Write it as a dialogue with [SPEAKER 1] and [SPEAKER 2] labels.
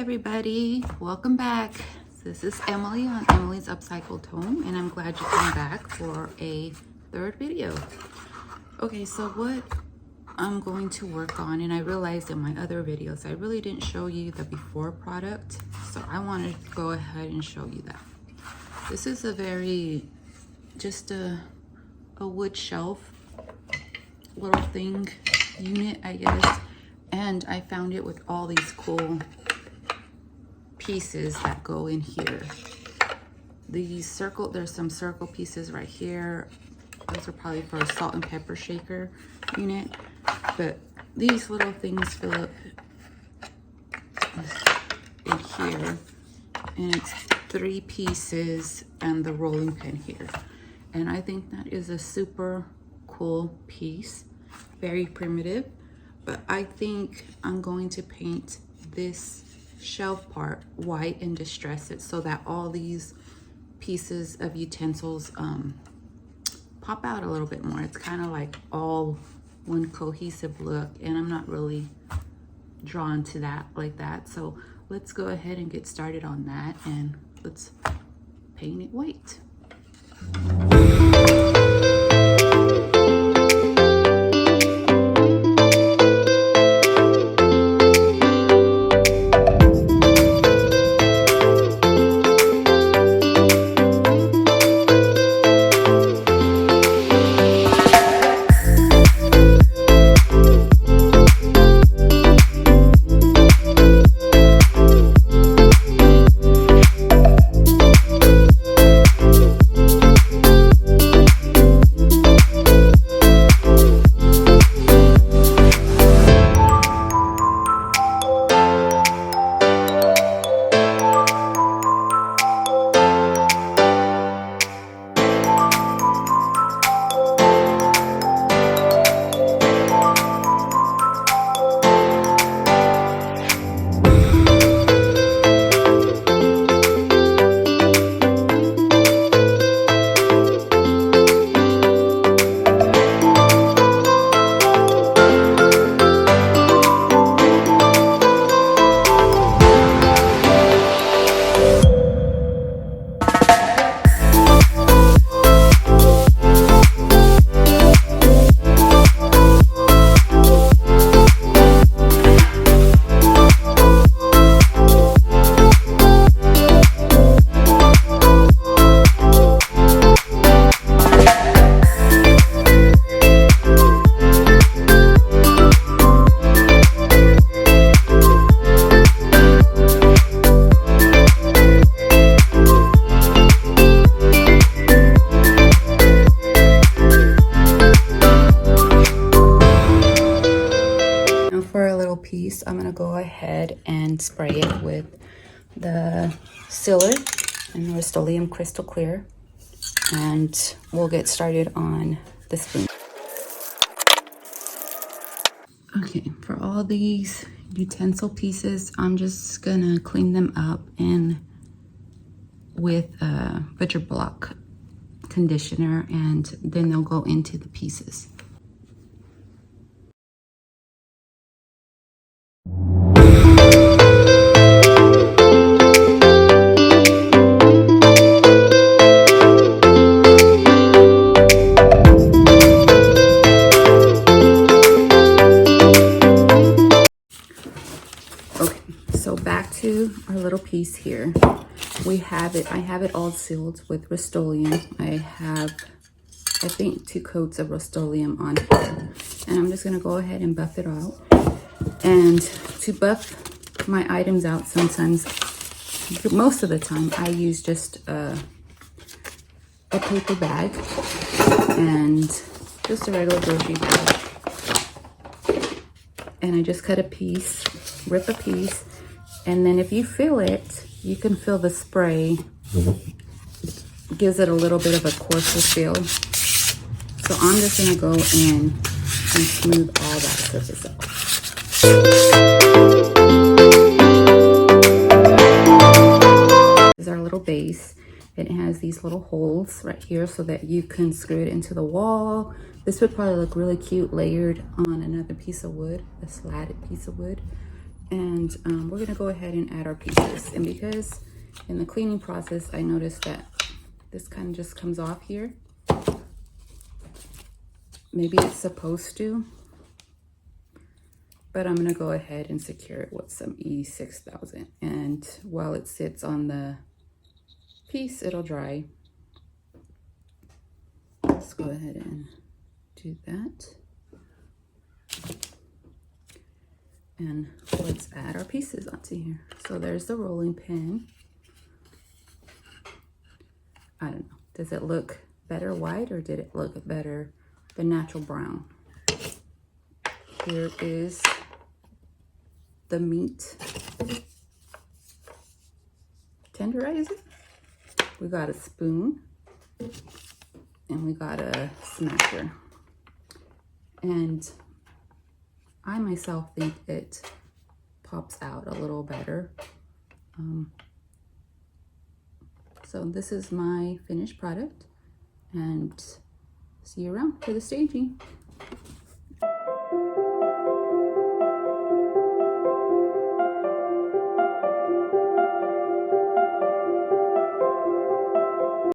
[SPEAKER 1] everybody, welcome back. This is Emily on Emily's Upcycled Home, and I'm glad you came back for a third video. Okay, so what I'm going to work on, and I realized in my other videos I really didn't show you the before product, so I want to go ahead and show you that. This is a very just a wood shelf little thing unit, I guess, and I found it with all these cool pieces that go in here. These there's some circle pieces right here. Those are probably for a salt and pepper shaker unit, but these little things fill up in here, and it's 3 pieces and the rolling pin here. And I think that is a super cool piece, very primitive, but I think I'm going to paint this shelf part white and distress it so that all these pieces of utensils pop out a little bit more. It's kind of like all one cohesive look, and I'm not really drawn to that like that. So let's go ahead and get started on that, and let's paint it white. Piece, I'm gonna go ahead and spray it with the sealer and Rust-Oleum Crystal Clear, and we'll get started on the spoon. Okay, for all these utensil pieces, I'm just gonna clean them up and with a butcher block conditioner, and then they'll go into the pieces. Our little piece here, we have it, I have it all sealed with Rust-Oleum. I have, I think, 2 coats of Rust-Oleum on here, and I'm just going to go ahead and buff it out. And to buff my items out, sometimes, most of the time, I use just a paper bag and just a regular grocery bag, and I just cut a piece, rip a piece. And then if you feel it, you can feel the spray gives it a little bit of a coarser feel. So I'm just gonna go in and smooth all that surface out. This is our little base. It has these little holes right here so that you can screw it into the wall. This would probably look really cute layered on another piece of wood, a slatted piece of wood. And we're gonna go ahead and add our pieces. And because in the cleaning process, I noticed that this kind of just comes off here. Maybe it's supposed to, but I'm gonna go ahead and secure it with some E6000. And while it sits on the piece, it'll dry. Let's go ahead and do that. And let's add our pieces onto here. So there's the rolling pin. I don't know, does it look better white or did it look better the natural brown? Here is the meat tenderizer. We got a spoon and we got a smasher. And I myself think it pops out a little better. So this is my finished product, and see you around for the staging.